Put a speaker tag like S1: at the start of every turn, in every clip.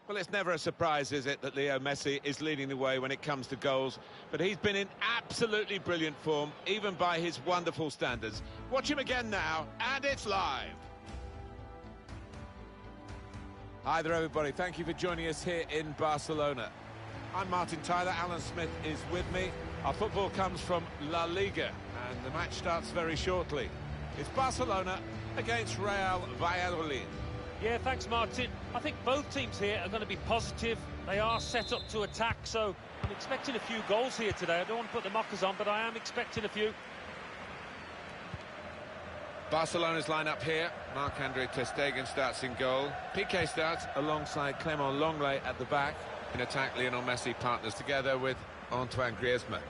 S1: Well, it's never a surprise, is it, that Leo Messi is leading the way when it comes to goals. But he's been in absolutely brilliant form, even by his wonderful standards. Watch him again now, and it's live. Hi there, everybody. Thank you for joining us here in Barcelona. I'm Martin Tyler. Alan Smith is with me. Our football comes from La Liga, and the match starts very shortly. It's Barcelona against Real Valladolid.
S2: Yeah, thanks, Martin. I think both teams here are going to be positive. They are set up to attack, so I'm expecting a few goals here today. I don't want to put the mockers on, but I am expecting a few.
S1: Barcelona's line-up here. Marc-Andre ter Stegen starts in goal. Piqué starts alongside Clément Lenglet at the back. In attack, Lionel Messi partners together with Antoine Griezmann.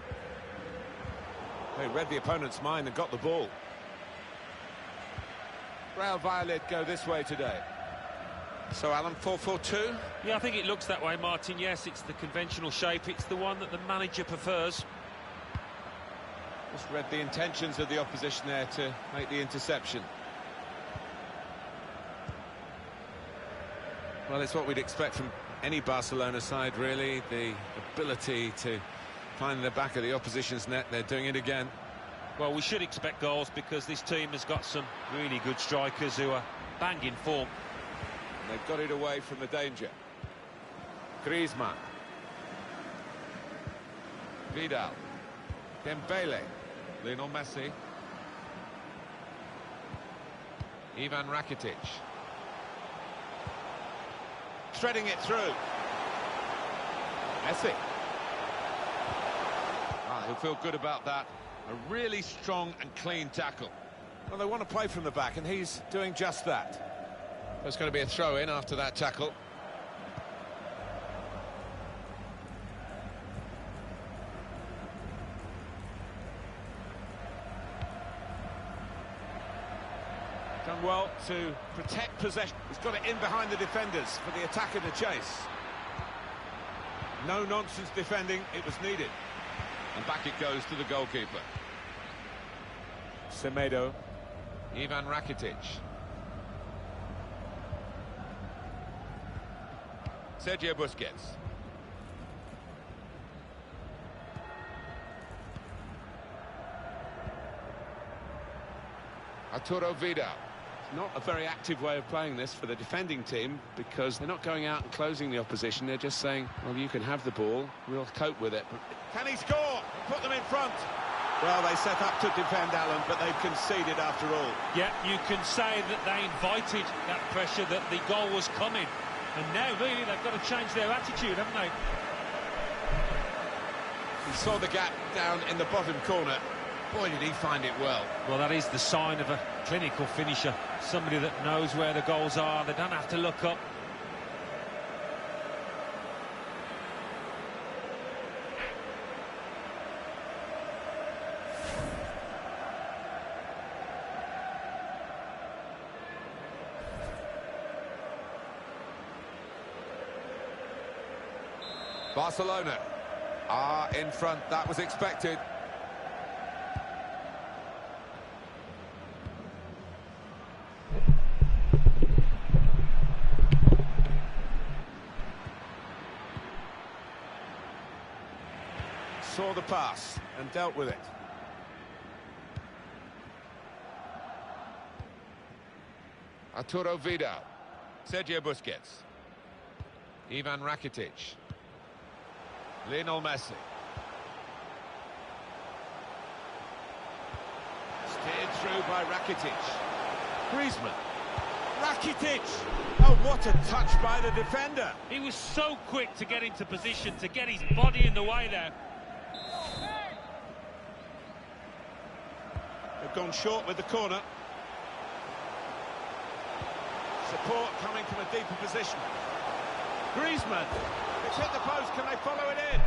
S1: They read the opponent's mind and got the ball. Real Valladolid go this way today. So, Alan, 4-4-2?
S2: Yeah, I think it looks that way, Martin. Yes, it's the conventional shape. It's the one that the manager prefers.
S1: Just read the intentions of the opposition there to make the interception. Well, it's what we'd expect from any Barcelona side, really. The ability to find the back of the opposition's net. They're doing it again.
S2: Well, we should expect goals because this team has got some really good strikers who are bang in form.
S1: They've got it away from the danger. Griezmann. Vidal. Dembele. Lionel Messi. Ivan Rakitic. Threading it through. Messi. He'll feel good about that. A really strong and clean tackle. Well, they want to play from the back, and he's doing just that. There's going to be a throw-in after that tackle. Done well to protect possession. He's got it in behind the defenders for the attack and the chase. No-nonsense defending, it was needed. And back it goes to the goalkeeper. Semedo. Ivan Rakitic. Sergio Busquets. Arturo Vidal. Not a very active way of playing this for the defending team because they're not going out and closing the opposition. They're just saying, well, you can have the ball, we'll cope with it. But can he score? Put them in front. Well, they set up to defend, Alan, but they've conceded after all.
S2: Yeah, you can say that they invited that pressure, that the goal was coming. And now, really, they've got to change their attitude, haven't they?
S1: He saw the gap down in the bottom corner. Boy, did he find it well.
S2: Well, that is the sign of a clinical finisher. Somebody that knows where the goals are. They don't have to look up.
S1: Barcelona are in front. That was expected. Saw the pass and dealt with it. Arturo Vidal. Sergio Busquets. Ivan Rakitic. Lionel Messi. Steered through by Rakitic. Griezmann. Rakitic! Oh, what a touch by the defender.
S2: He was so quick to get into position, to get his body in the way there.
S1: They've gone short with the corner. Support coming from a deeper position. Griezmann. It's hit the post. Can they follow it in?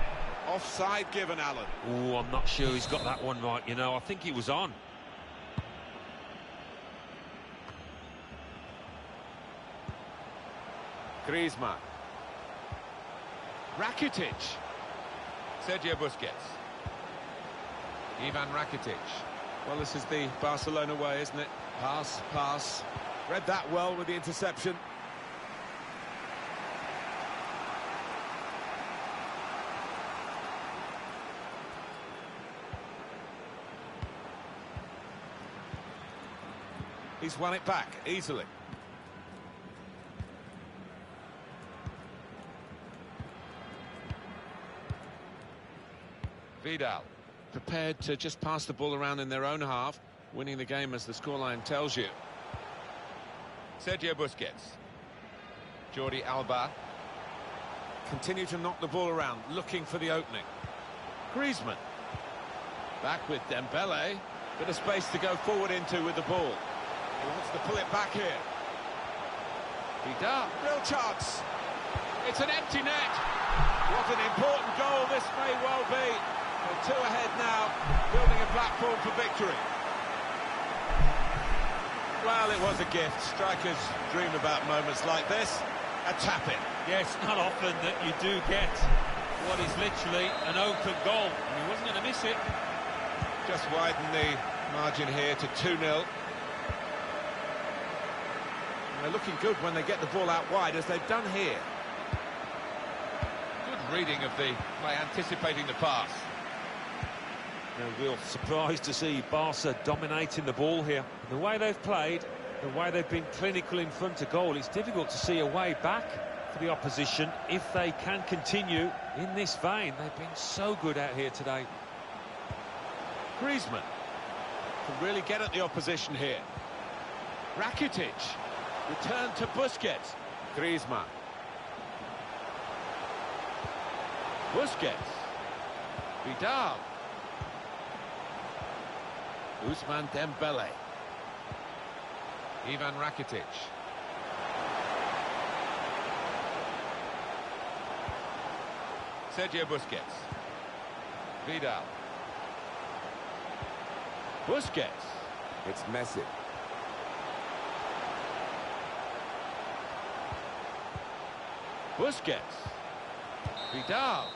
S1: Offside given, Alan.
S2: Oh, I'm not sure he's got that one right, you know. I think he was on.
S1: Griezmann. Rakitic. Sergio Busquets. Ivan Rakitic. Well, this is the Barcelona way, isn't it? Pass, pass. Read that well with the interception. He's won it back easily. Vidal, prepared to just pass the ball around in their own half, winning the game as the scoreline tells you. Sergio Busquets. Jordi Alba. Continue to knock the ball around, looking for the opening. Griezmann. Back with Dembele. Bit of space to go forward into with the ball. He wants to pull it back here. Vidal. Real chance. It's an empty net. What an important goal this may well be. They're 2 ahead now, building a platform for victory. Well, it was a gift. Strikers dream about moments like this. A tap-in.
S2: Yes, not often that you do get what is literally an open goal. And he wasn't going to miss it.
S1: Just widen the margin here to 2-0. They're looking good when they get the ball out wide, as they've done here. Good reading of the play, anticipating the pass.
S2: A real surprise to see Barca dominating the ball here. The way they've played, the way they've been clinical in front of goal, it's difficult to see a way back for the opposition if they can continue in this vein. They've been so good out here today.
S1: Griezmann can really get at the opposition here. Rakitic, return to Busquets. Griezmann. Busquets. Vidal. Ousmane Dembele. Ivan Rakitic. Sergio Busquets. Vidal. Busquets. It's Messi. Busquets. Vidal.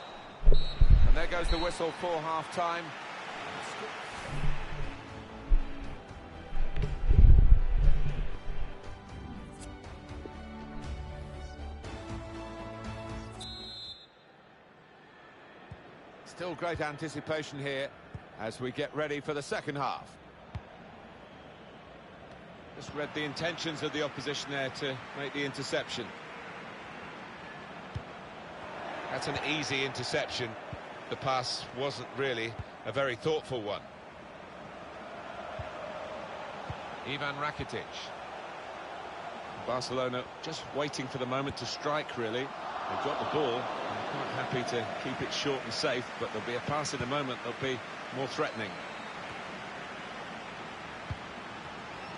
S1: And there goes the whistle for half-time. Still great anticipation here as we get ready for the second half. Just read the intentions of the opposition there to make the interception. That's an easy interception. The pass wasn't really a very thoughtful one. Ivan Rakitic. Barcelona just waiting for the moment to strike, really. They've got the ball. I'm quite happy to keep it short and safe, but there'll be a pass in a moment that'll be more threatening.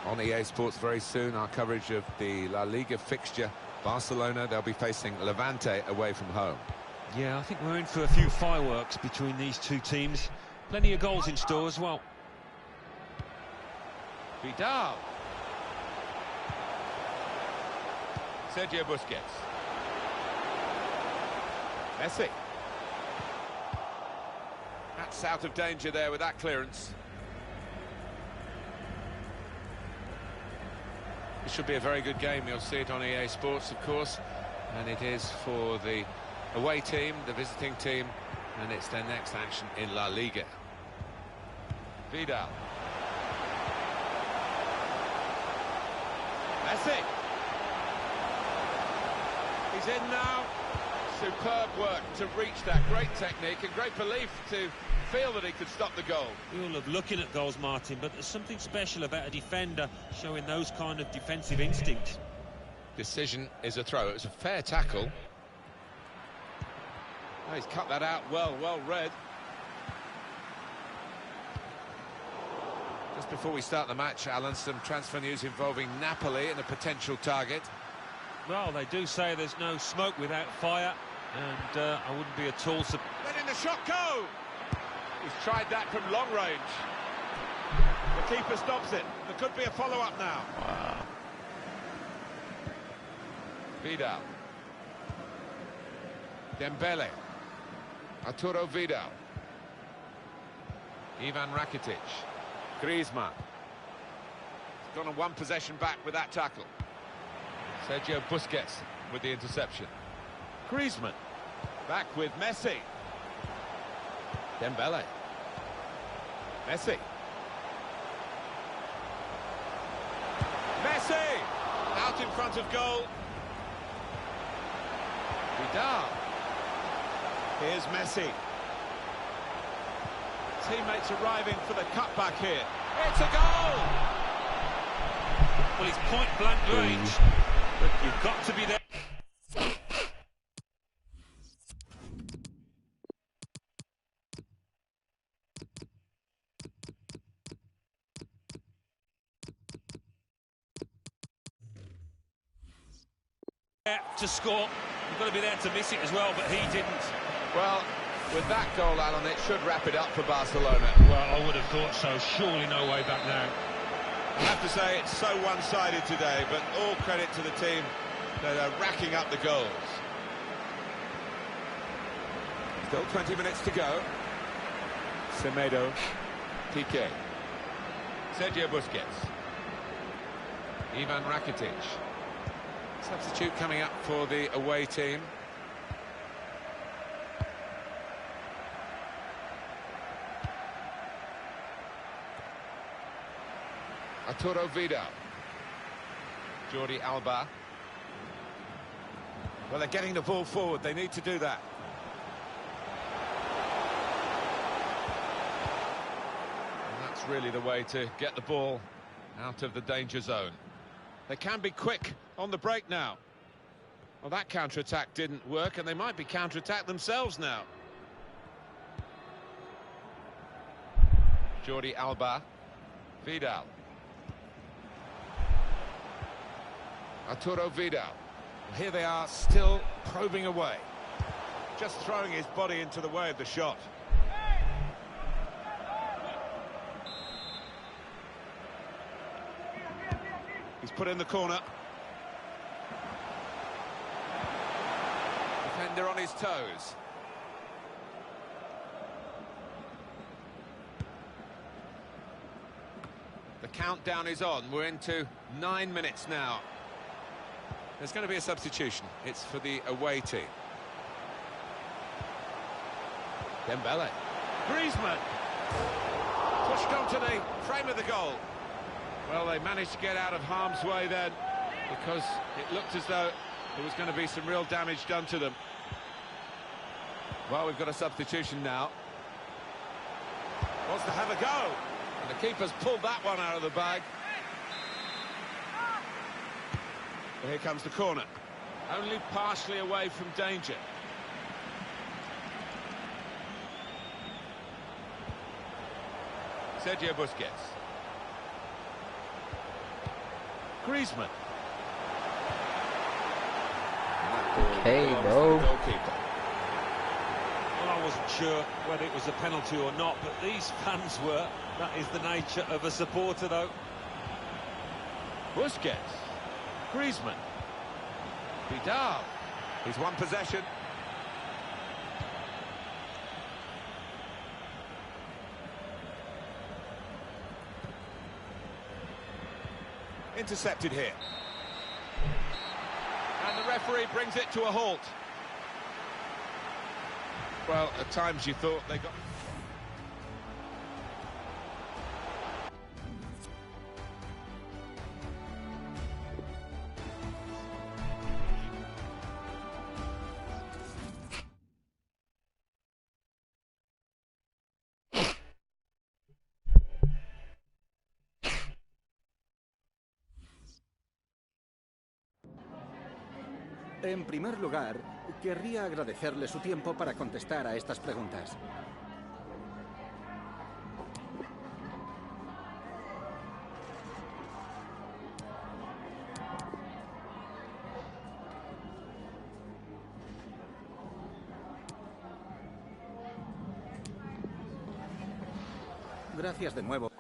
S1: On EA Sports very soon, our coverage of the La Liga fixture. Barcelona, they'll be facing Levante away from home.
S2: Yeah, I think we're in for a few fireworks between these two teams. Plenty of goals in store as well.
S1: Vidal. Sergio Busquets. Messi. That's out of danger there with that clearance. It should be a very good game. You'll see it on EA Sports, of course. And it is for the away team, the visiting team, and it's their next action in La Liga. Vidal. Messi. He's in now. Superb work to reach that. Great technique and great belief to feel that he could stop the goal.
S2: We all love looking at goals, Martin, but there's something special about a defender showing those kind of defensive instincts.
S1: Decision is a throw. It was a fair tackle. Oh, he's cut that out well read. Just before we start the match, Alan, some transfer news involving Napoli and a potential target.
S2: Well, they do say there's no smoke without fire, and I wouldn't be at all surprised.
S1: Letting the shot go! He's tried that from long range. The keeper stops it. There could be a follow-up now.
S2: Wow.
S1: Vidal. Dembele. Arturo Vidal. Ivan Rakitic. Griezmann. He's gone on one possession back with that tackle. Sergio Busquets with the interception. Griezmann. Back with Messi. Dembele. Messi. Messi! Out in front of goal. Vidal. Here's Messi. Teammates arriving for the cutback here. It's a goal!
S2: Well, it's point-blank range, but you've got to be there. To score, you've got to be there to miss it as well, but he didn't.
S1: Well, with that goal, Alan, it should wrap it up for Barcelona.
S2: Well, I would have thought so. Surely no way back now.
S1: I have to say, it's so one-sided today, but all credit to the team that are racking up the goals. Still 20 minutes to go. Semedo. Piqué. Sergio Busquets. Ivan Rakitic. Substitute coming up for the away team. Arturo Vidal. Jordi Alba. Well, they're getting the ball forward. They need to do that. And that's really the way to get the ball out of the danger zone. They can be quick on the break now. Well, that counter-attack didn't work, and they might be counter-attacked themselves now. Jordi Alba. Vidal. Arturo Vidal. Here they are, still probing away. Just throwing his body into the way of the shot. He's put in the corner. Defender on his toes. The countdown is on. We're into 9 minutes now. There's going to be a substitution. It's for the away team. Dembele. Griezmann. Pushed onto the frame of the goal. Well, they managed to get out of harm's way then, because it looked as though there was going to be some real damage done to them. Well, we've got a substitution now. Wants to have a go. And the keeper's pulled that one out of the bag. Well, here comes the corner. Only partially away from danger. Sergio Busquets. Griezmann.
S3: Hey, bro.
S2: Well, I wasn't sure whether it was a penalty or not, but these fans were. That is the nature of a supporter, though.
S1: Busquets. Griezmann. Vidal. He's won possession. Intercepted here. And the referee brings it to a halt. Well, at times you thought they got...
S4: En primer lugar, querría agradecerle su tiempo para contestar a estas preguntas. Gracias de nuevo.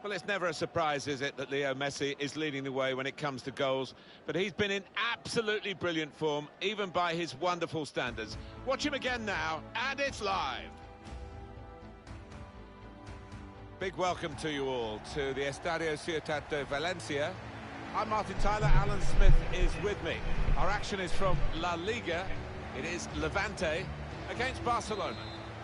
S1: Well, it's never a surprise, is it, that Leo Messi is leading the way when it comes to goals. But he's been in absolutely brilliant form, even by his wonderful standards. Watch him again now, and it's live. Big welcome to you all to the Estadio Ciutat de Valencia. I'm Martin Tyler, Alan Smith is with me. Our action is from La Liga. It is Levante against Barcelona.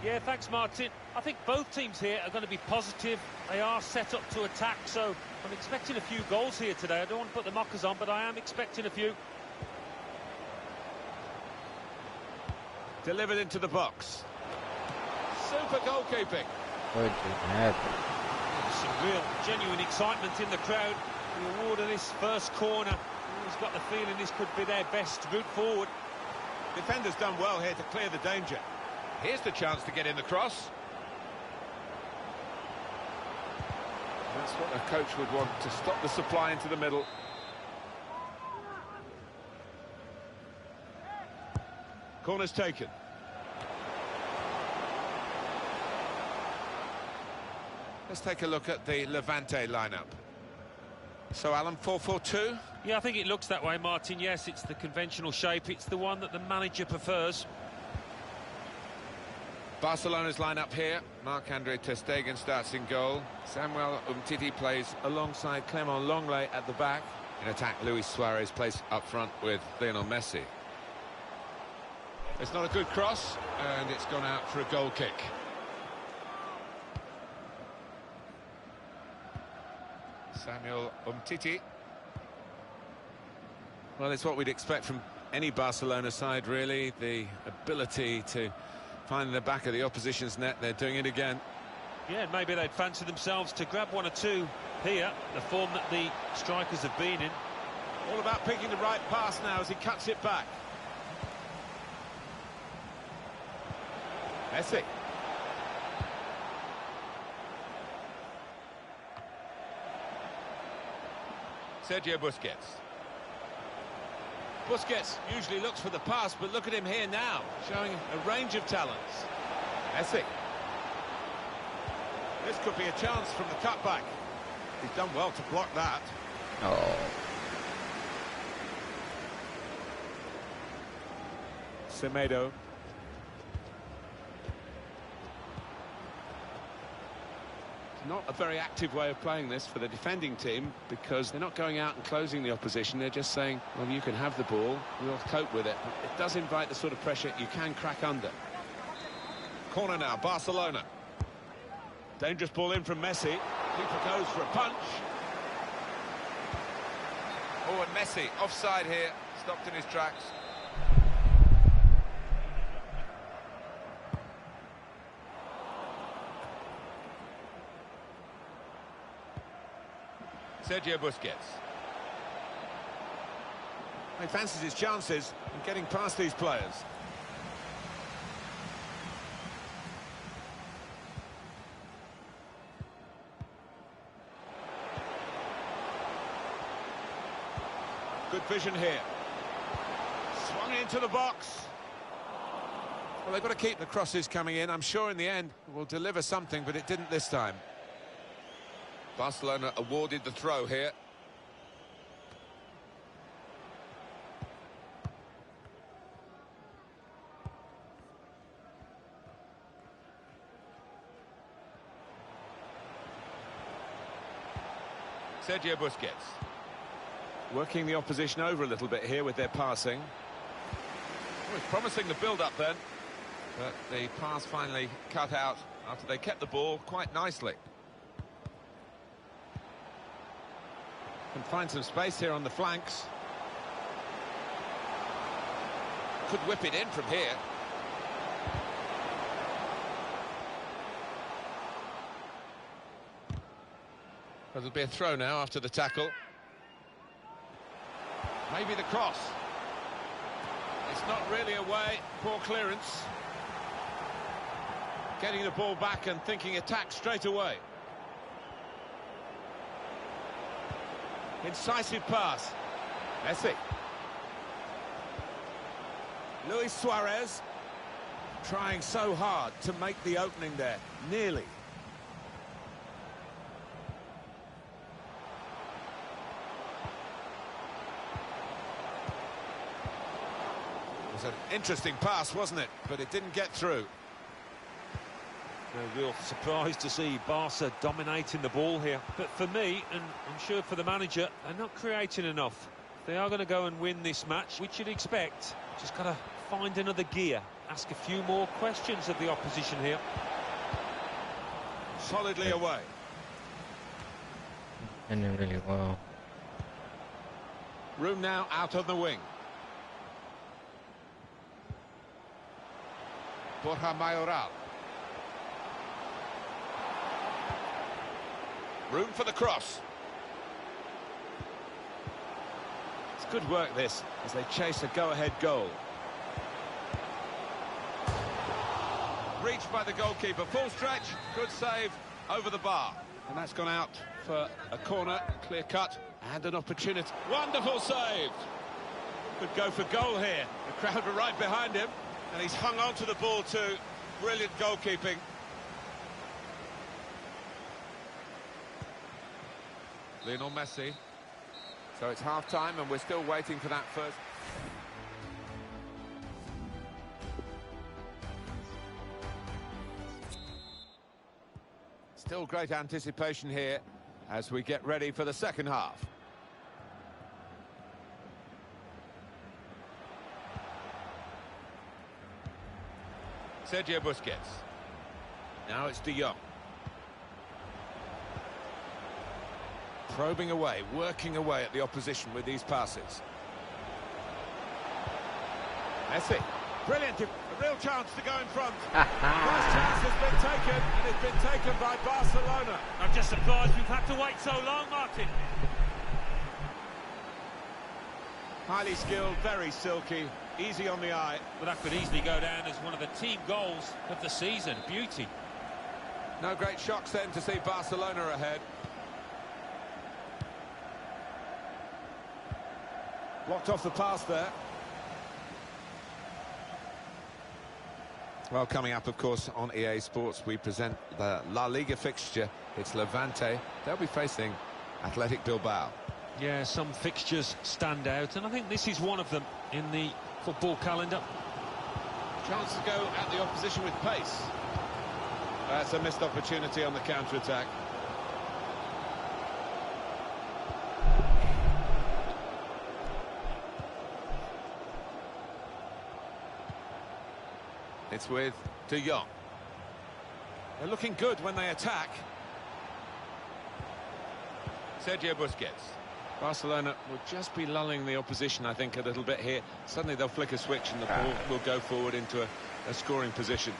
S2: Yeah, thanks, Martin. I think both teams here are going to be positive. They are set up to attack, so I'm expecting a few goals here today. I don't want to put the mockers on, but I am expecting a few.
S1: Delivered into the box. Super goalkeeping.
S2: Some real, genuine excitement in the crowd. The award of this first corner. He's got the feeling this could be their best route forward.
S1: Defender's done well here to clear the danger. Here's the chance to get in the cross. That's what a coach would want, to stop the supply into the middle. Corner's taken. Let's take a look at the Levante lineup. So, Alan, 4-4-2?
S2: Yeah, I think it looks that way, Martin. Yes, it's the conventional shape. It's the one that the manager prefers.
S1: Barcelona's lineup here. Marc-Andre ter Stegen starts in goal. Samuel Umtiti plays alongside Clement Lenglet at the back. In attack, Luis Suarez plays up front with Lionel Messi. It's not a good cross, and it's gone out for a goal kick. Samuel Umtiti. Well, it's what we'd expect from any Barcelona side, really. The ability to find the back of the opposition's net. They're doing it again.
S2: Yeah, maybe they'd fancy themselves to grab one or two here, the form that the strikers have been in.
S1: All about picking the right pass now as he cuts it back. Messi. Sergio Busquets. Busquets usually looks for the pass, but look at him here now, showing a range of talents. Messi. This could be a chance from the cutback. He's done well to block that.
S3: Oh.
S1: Semedo. Not a very active way of playing this for the defending team, because they're not going out and closing the opposition. They're just saying, well, you can have the ball, we'll cope with it. But it does invite the sort of pressure you can crack under. Corner now, Barcelona. Dangerous ball in from Messi. Keeper goes for a punch. Oh, and Messi offside here, stopped in his tracks. Sergio Busquets. He fancies his chances in getting past these players. Good vision here. Swung into the box. Well, they've got to keep the crosses coming in. I'm sure in the end it will deliver something, but it didn't this time. Barcelona awarded the throw here. Sergio Busquets. Working the opposition over a little bit here with their passing. Oh, it's promising the build-up then. But the pass finally cut out after they kept the ball quite nicely. Can find some space here on the flanks. Could whip it in from here. It'll be a throw now after the tackle. Maybe the cross. It's not really away. Poor clearance. Getting the ball back and thinking attack straight away. Incisive pass. Messi. Luis Suarez trying so hard to make the opening there. Nearly. was an interesting pass, wasn't it? But it didn't get through.
S2: No real surprise to see Barca dominating the ball here. But for me, and I'm sure for the manager, they're not creating enough. If they are going to go and win this match, which you'd expect, just got to find another gear. Ask a few more questions of the opposition here.
S1: Solidly away.
S3: And really well.
S1: Room now out on the wing. Borja Mayoral. Room for the cross. It's good work this, as they chase a go-ahead goal. Reached by the goalkeeper, full stretch, good save, over the bar. And that's gone out for a corner, clear cut, and an opportunity. Wonderful save! Could go for goal here. The crowd are right behind him, and he's hung on to the ball too. Brilliant goalkeeping. Lionel Messi. So it's half-time, and we're still waiting for that first. Still great anticipation here as we get ready for the second half. Sergio Busquets. Now it's De Jong. Probing away, working away at the opposition with these passes. Messi. Brilliant. A real chance to go in front. First chance has been taken, and it's been taken by Barcelona.
S2: I'm just surprised we've had to wait so long, Martin.
S1: Highly skilled, very silky, easy on the eye.
S2: But that could easily go down as one of the team goals of the season. Beauty.
S1: No great shocks then to see Barcelona ahead. Blocked off the pass there. Well, coming up, of course, on EA Sports, we present the La Liga fixture. It's Levante. They'll be facing Athletic Bilbao.
S2: Yeah, some fixtures stand out, and I think this is one of them in the football calendar.
S1: Chance to go at the opposition with pace. That's a missed opportunity on the counter-attack. It's with De Jong. They're looking good when they attack. Sergio Busquets. Barcelona will just be lulling the opposition, I think, a little bit here. Suddenly they'll flick a switch and the ball will go forward into a scoring position.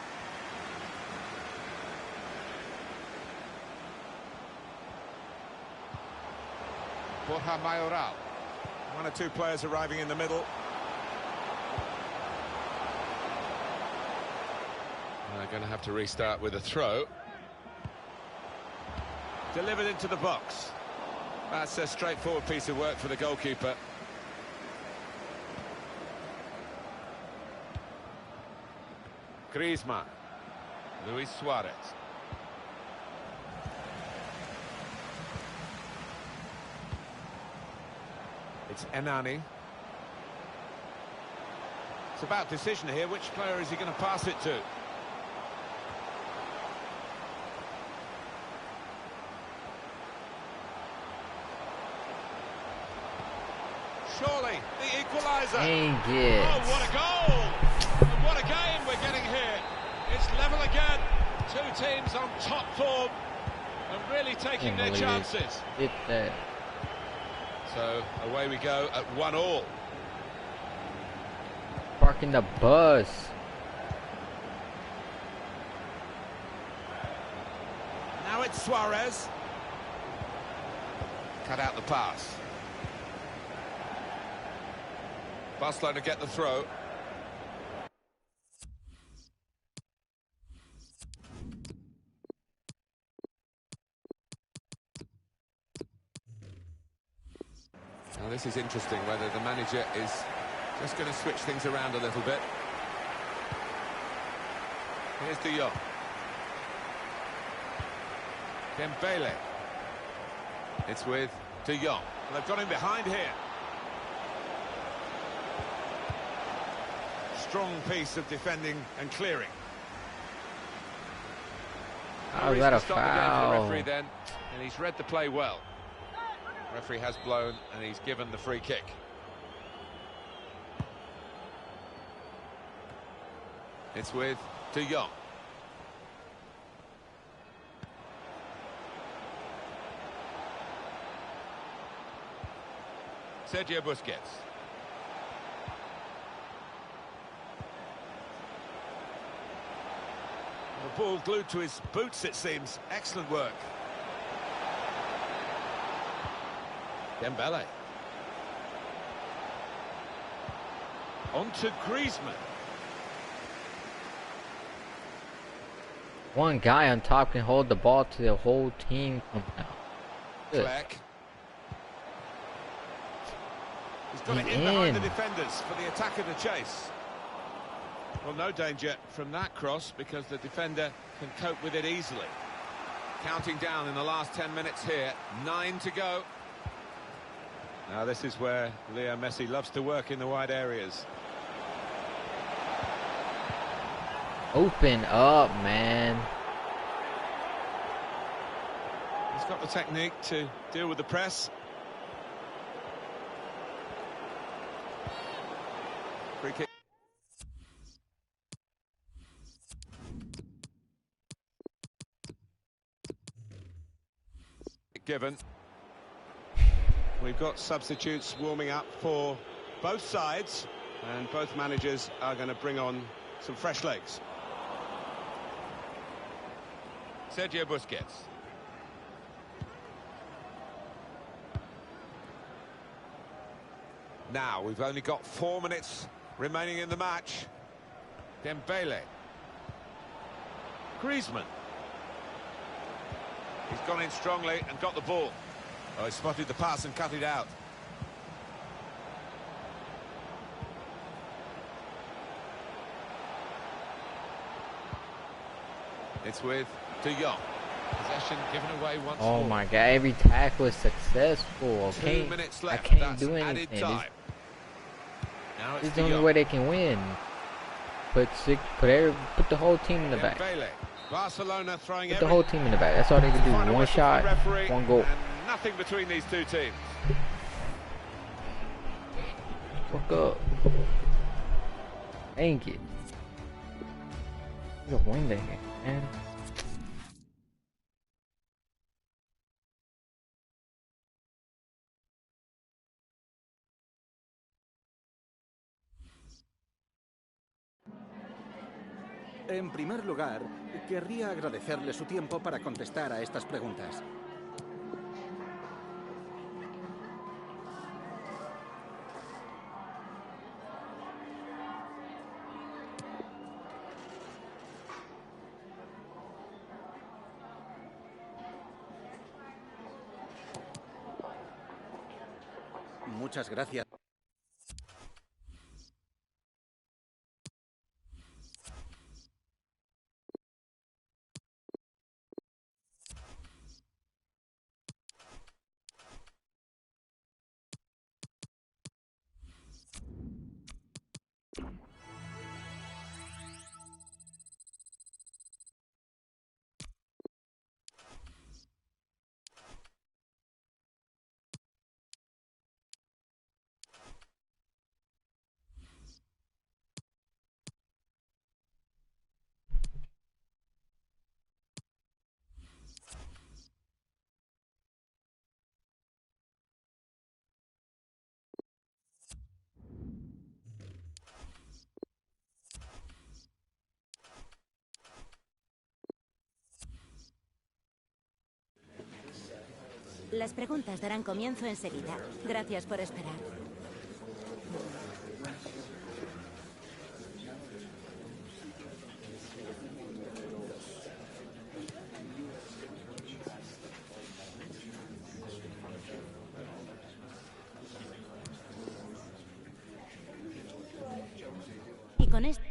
S1: Borja Mayoral. One or two players arriving in the middle. They're going to have to restart with a throw. Delivered into the box. That's a straightforward piece of work for the goalkeeper. Griezmann. Luis Suarez. It's Enani. It's about decision here. Which player is he going to pass it to? Surely, the equaliser.
S3: Dang it.
S1: Oh, what a goal! And what a game we're getting here. It's level again. Two teams on top form and really taking their chances.
S3: Did that.
S1: So, away we go at 1-1.
S3: Parking the bus.
S1: Now it's Suarez. Cut out the pass. Barcelona get the throw. Now this is interesting, whether the manager is just going to switch things around a little bit. Here's De Jong. Dembele. It's with De Jong. Well, they've got him behind here. strong piece of defending and clearing.
S3: How is that a
S1: Stop the game for the
S3: foul?
S1: referee then, and he's read the play well. Referee has blown and he's given the free kick. It's with De Jong. Sergio Busquets. The ball glued to his boots, it seems. Excellent work. Dembele. On to Griezmann.
S3: One guy on top can hold the ball to the whole team somehow. Good.
S1: Fleck. He's got it in behind the defenders for the attack of the chase. Well, no danger from that cross because the defender can cope with it easily. Counting down in the last 10 minutes here. 9 to go. Now this is where Leo Messi loves to work in the wide areas.
S3: Open up, man.
S1: He's got the technique to deal with the press. Free kick. Given. We've got substitutes warming up for both sides, and both managers are going to bring on some fresh legs. Sergio Busquets. Now we've only got 4 minutes remaining in the match. Dembele. Griezmann. He's gone in strongly and got the ball. Oh, he spotted the pass and cut it out. It's with De Jong. Possession given away once more.
S3: Oh my god, every tackle was successful.
S1: 2 minutes left.
S3: I can't
S1: That's
S3: do
S1: added
S3: anything.
S1: time. Now
S3: This
S1: it's
S3: is the
S1: De
S3: only
S1: Jong.
S3: way they can win. Put the whole team in the back.
S1: Dembele. Barcelona throwing
S3: Put the whole team in the back. That's all they can do.
S1: Final
S3: One
S1: whistle
S3: shot,
S1: from the referee,
S3: one goal.
S1: and nothing between these two teams.
S3: Fuck up. Dang it. You gotta win that game, man.
S4: En primer lugar, querría agradecerle su tiempo para contestar a estas preguntas. Muchas gracias.
S5: Las preguntas darán comienzo enseguida. Gracias por esperar. Y con esto...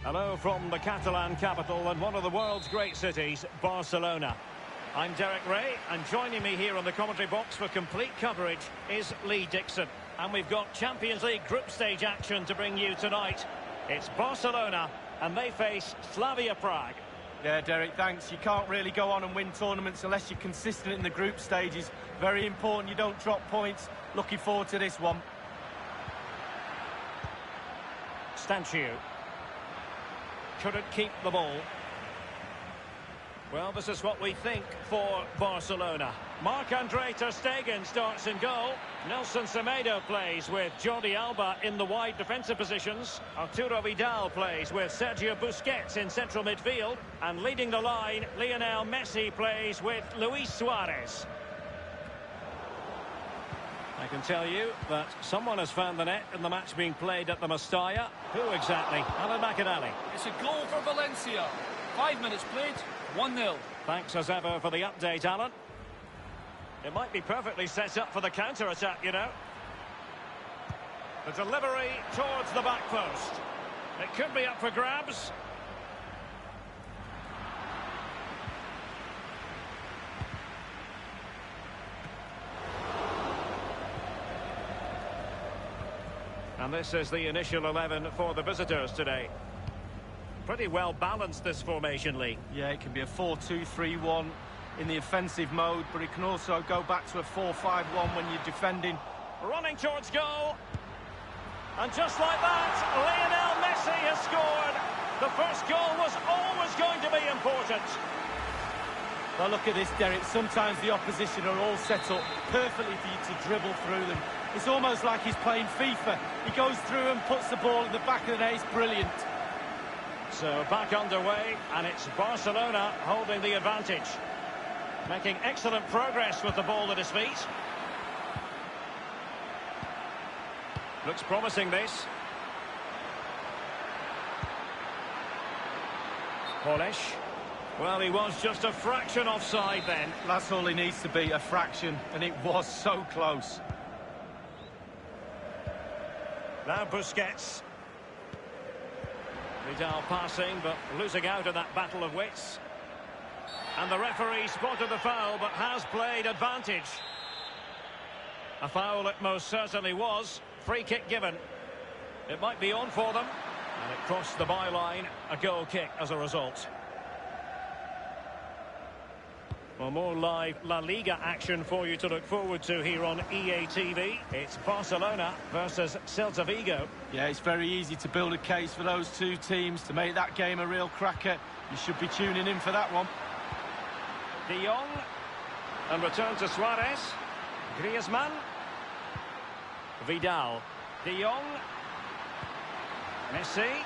S6: Hello from the Catalan capital and one of the world's great cities, Barcelona. I'm Derek Ray, and joining me here on the commentary box for complete coverage is Lee Dixon. And we've got Champions League group stage action to bring you tonight. It's Barcelona, and they face Slavia Prague.
S7: Yeah, Derek, thanks. You can't really go on and win tournaments unless you're consistent in the group stages. Very important you don't drop points. Looking forward to this one.
S6: Stanciu. Couldn't keep the ball. Well, this is what we think for Barcelona. Marc-Andre ter Stegen starts in goal. Nelson Semedo plays with Jordi Alba in the wide defensive positions. Arturo Vidal plays with Sergio Busquets in central midfield. And leading the line, Lionel Messi plays with Luis Suarez. I can tell you that someone has found the net in the match being played at the Mestalla. Who exactly? Alan McAnally.
S8: It's a goal for Valencia. 5 minutes played, 1-0.
S6: Thanks as ever for the update, Alan. It might be perfectly set up for the counter-attack, you know. The delivery towards the back post. It could be up for grabs. And this is the initial 11 for the visitors today. Pretty well balanced, this formation, Lee.
S7: Yeah, it can be a 4-2-3-1 in the offensive mode, but it can also go back to a 4-5-1 when you're defending.
S6: Running towards goal. And just like that, Lionel Messi has scored. The first goal was always going to be important.
S7: Well, look at this, Derek. Sometimes the opposition are all set up perfectly for you to dribble through them. It's almost like he's playing FIFA. He goes through and puts the ball in the back of the net. It's brilliant.
S6: So back underway, and it's Barcelona holding the advantage. Making excellent progress with the ball at his feet. Looks promising, this. Polish. Well, he was just a fraction offside then.
S7: That's all he needs to be, a fraction, and it was so close.
S6: Now Busquets. Vidal passing, but losing out in that battle of wits. And the referee spotted the foul, but has played advantage. A foul it most certainly was. Free kick given. It might be on for them. And it crossed the byline. A goal kick as a result. Well, more live La Liga action for you to look forward to here on EA TV. It's Barcelona versus Celta Vigo.
S7: Yeah, it's very easy to build a case for those two teams to make that game a real cracker. You should be tuning in for that one.
S6: De Jong. And return to Suarez. Griezmann. Vidal. De Jong. Messi.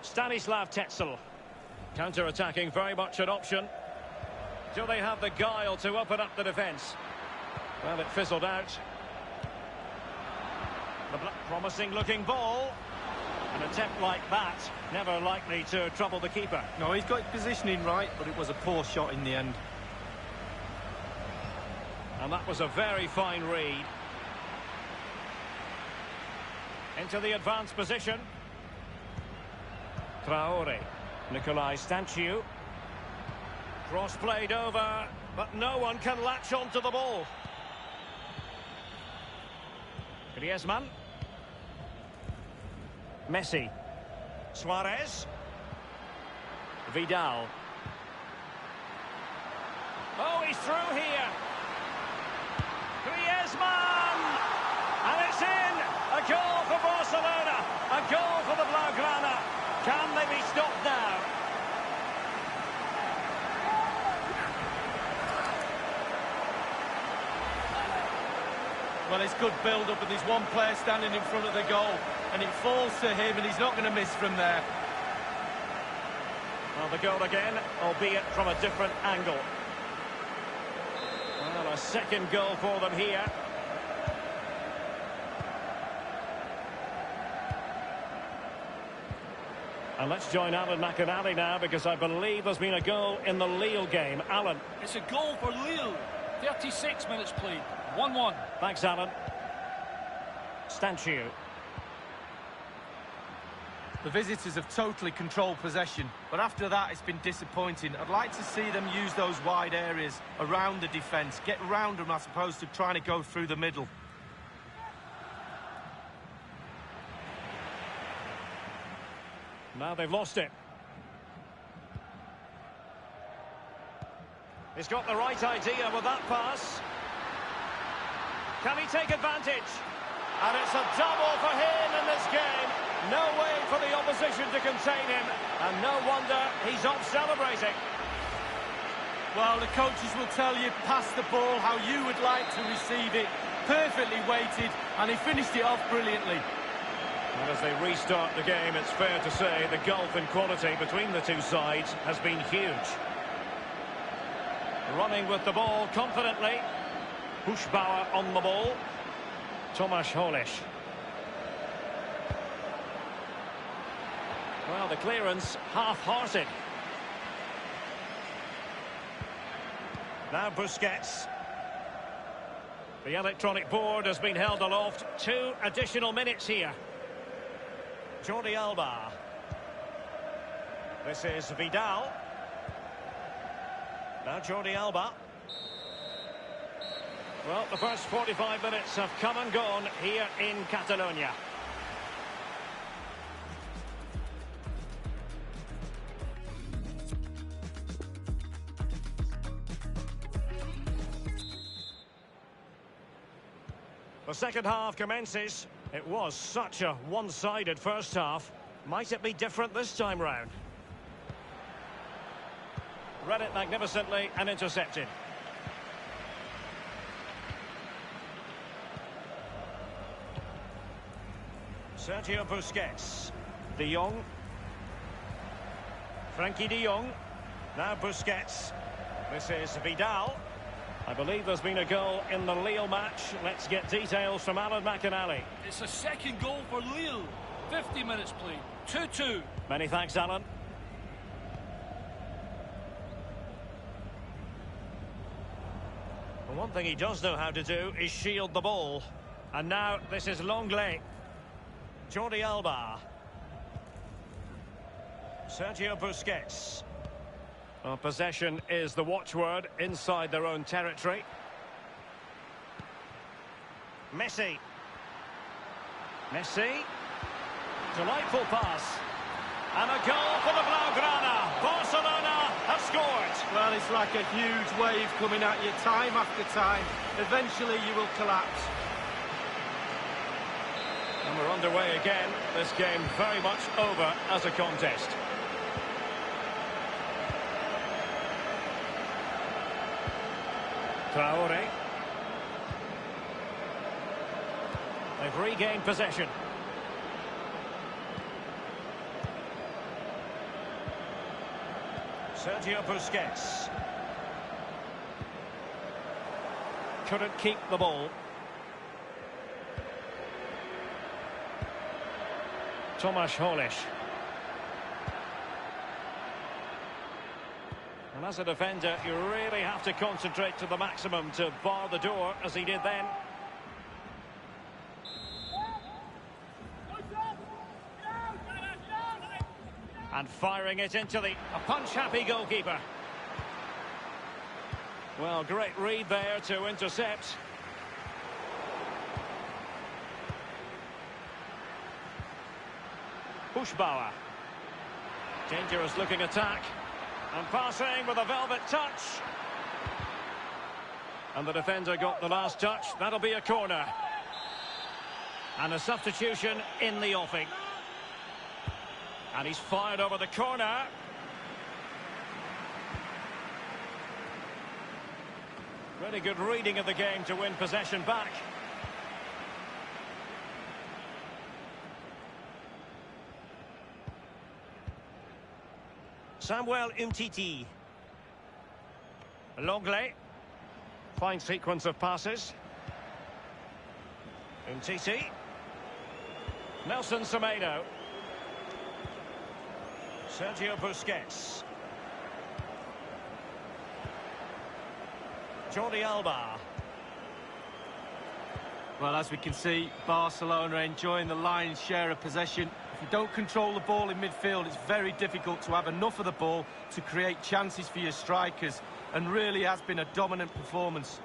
S6: Stanislav Tetzel. Counter-attacking, very much an option. Do they have the guile to open up the defence? Well, it fizzled out. The promising-looking ball. An attempt like that, never likely to trouble the keeper.
S7: No, he's got his positioning right, but it was a poor shot in the end.
S6: And that was a very fine read. Into the advanced position. Traore. Nicolai Stanciu. Cross played over, but no one can latch onto the ball. Griezmann. Messi. Suarez. Vidal. Oh, he's through here. Griezmann! And it's in! A goal for Barcelona! A goal for the Blaugrana! Can they be stopped now?
S7: Well, it's good build-up, and there's one player standing in front of the goal, and it falls to him, and he's not going to miss from there.
S6: Well, the goal again, albeit from a different angle. Well, a second goal for them here. And let's join Alan McAnally now, because I believe there's been a goal in the Lille game. Alan.
S8: It's a goal for Lille. 36 minutes played. 1-1.
S6: Thanks, Alan. Stanchu.
S7: The visitors have totally controlled possession, but after that it's been disappointing. I'd like to see them use those wide areas around the defence, get round them as opposed to trying to go through the middle.
S6: Now they've lost it. He's got the right idea with that pass. Can he take advantage? And it's a double for him in this game. No way for the opposition to contain him. And no wonder he's off celebrating.
S7: Well, the coaches will tell you, pass the ball how you would like to receive it. Perfectly weighted, and he finished it off brilliantly.
S6: And as they restart the game, it's fair to say the gulf in quality between the two sides has been huge. Running with the ball confidently. Buschbauer on the ball. Tomasz Holisz. Well, the clearance half-hearted. Now Busquets. The electronic board has been held aloft. 2 additional minutes here. Jordi Alba. This is Vidal. Now Jordi Alba. Well, the first 45 minutes have come and gone here in Catalonia. The second half commences. It was such a one-sided first half. Might it be different this time round? Read it magnificently and intercepted. Sergio Busquets. De Jong. Frankie de Jong. Now Busquets. This is Vidal. I believe there's been a goal in the Lille match. Let's get details from Alan McInally.
S8: It's a second goal for Lille. 50 minutes played. 2-2.
S6: Many thanks, Alan. Well, one thing he does know how to do is shield the ball. And now this is Longley. Jordi Alba. Sergio Busquets. Well, possession is the watchword inside their own territory. Messi. Messi. Delightful pass. And a goal for the Blaugrana. Barcelona have scored.
S7: Well, it's like a huge wave coming at you time after time. Eventually you will collapse.
S6: And we're underway again. This game very much over as a contest. Traore. They've regained possession. Sergio Busquets. Couldn't keep the ball. Tomasz Holisz. And as a defender, you really have to concentrate to the maximum to bar the door, as he did then. And firing it into a punch-happy goalkeeper. Well, great read there to intercept. Buschbauer. Dangerous looking attack. And passing with a velvet touch. And the defender got the last touch. That'll be a corner. And a substitution in the offing. And he's fired over the corner. Really good reading of the game to win possession back. Samuel Umtiti. Longley. Fine sequence of passes. Umtiti. Nelson Semedo. Sergio Busquets. Jordi Alba.
S7: Well, as we can see, Barcelona enjoying the lion's share of possession. If you don't control the ball in midfield, it's very difficult to have enough of the ball to create chances for your strikers, and really has been a dominant performance.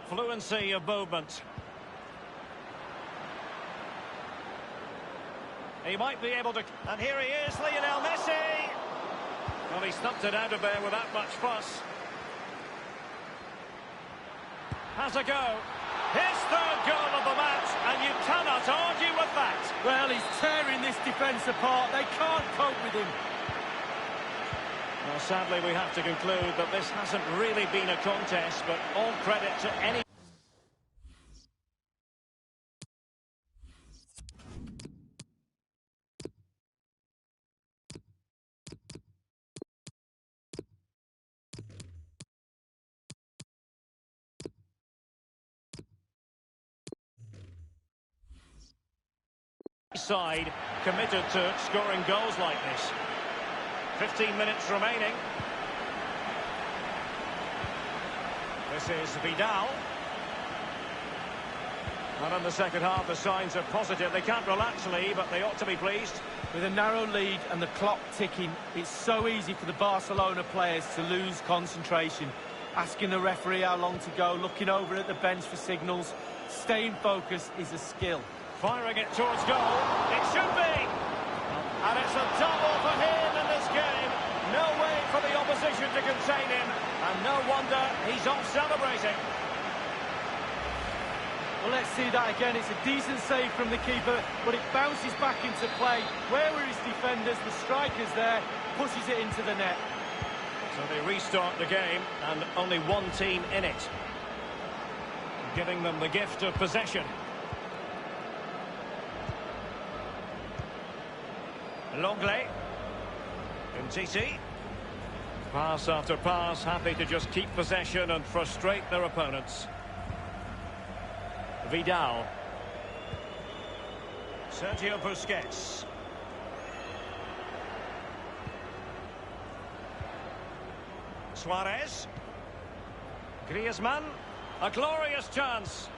S6: Fluency of movement. He might be able to... And here he is, Lionel Messi! Well, he stumped it out of there without much fuss. Has a go. His third goal of the match, and you cannot argue with that.
S7: Well, he's tearing this defence apart. They can't cope with him.
S6: Well, sadly, we have to conclude that this hasn't really been a contest, but all credit to any... side committed to scoring goals like this. 15 minutes remaining. This is Vidal. And in the second half, the signs are positive. They can't relax, Lee, but they ought to be pleased.
S7: With a narrow lead and the clock ticking, it's so easy for the Barcelona players to lose concentration. Asking the referee how long to go, looking over at the bench for signals. Staying focused is a skill.
S6: Firing it towards goal. It should be. And it's a double for him in this game. No way for the opposition to contain him. And no wonder he's off celebrating.
S7: Well, let's see that again. It's a decent save from the keeper, but it bounces back into play. Where were his defenders? The striker's there, pushes it into the net.
S6: So they restart the game, and only one team in it, giving them the gift of possession. Longley. Umtiti. Pass after pass, happy to just keep possession and frustrate their opponents. Vidal. Sergio Busquets. Suarez. Griezmann. A glorious chance.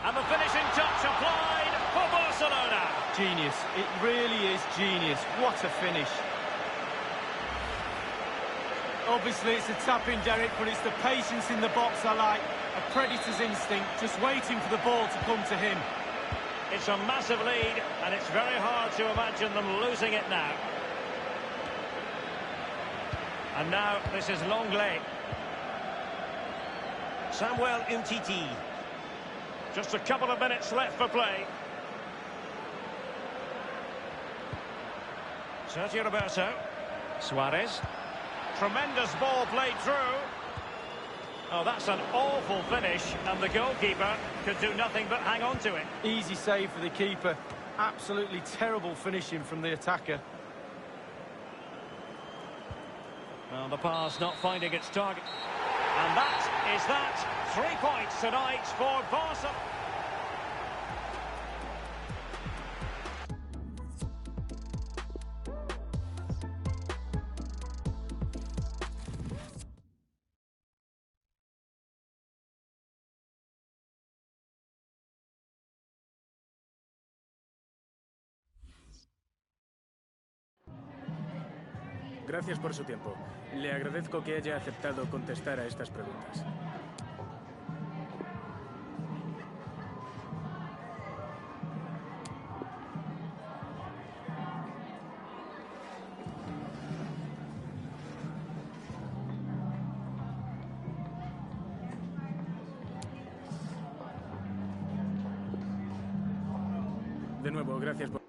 S6: And the finishing touch applied for Barcelona.
S7: Genius. It really is genius. What a finish. Obviously, it's a tap-in, Derek, but it's the patience in the box I like. A predator's instinct, just waiting for the ball to come to him.
S6: It's a massive lead, and it's very hard to imagine them losing it now. And now, this is Longley. Samuel Umtiti. Just a couple of minutes left for play. Sergio Roberto. Suarez. Tremendous ball played through. Oh, that's an awful finish, and the goalkeeper could do nothing but hang on to it.
S7: Easy save for the keeper. Absolutely terrible finishing from the attacker.
S6: Well, the pass not finding its target. And that is that. 3 points tonight for Barca.
S9: Gracias por su tiempo. Le agradezco que haya aceptado contestar a estas preguntas. De nuevo, gracias por...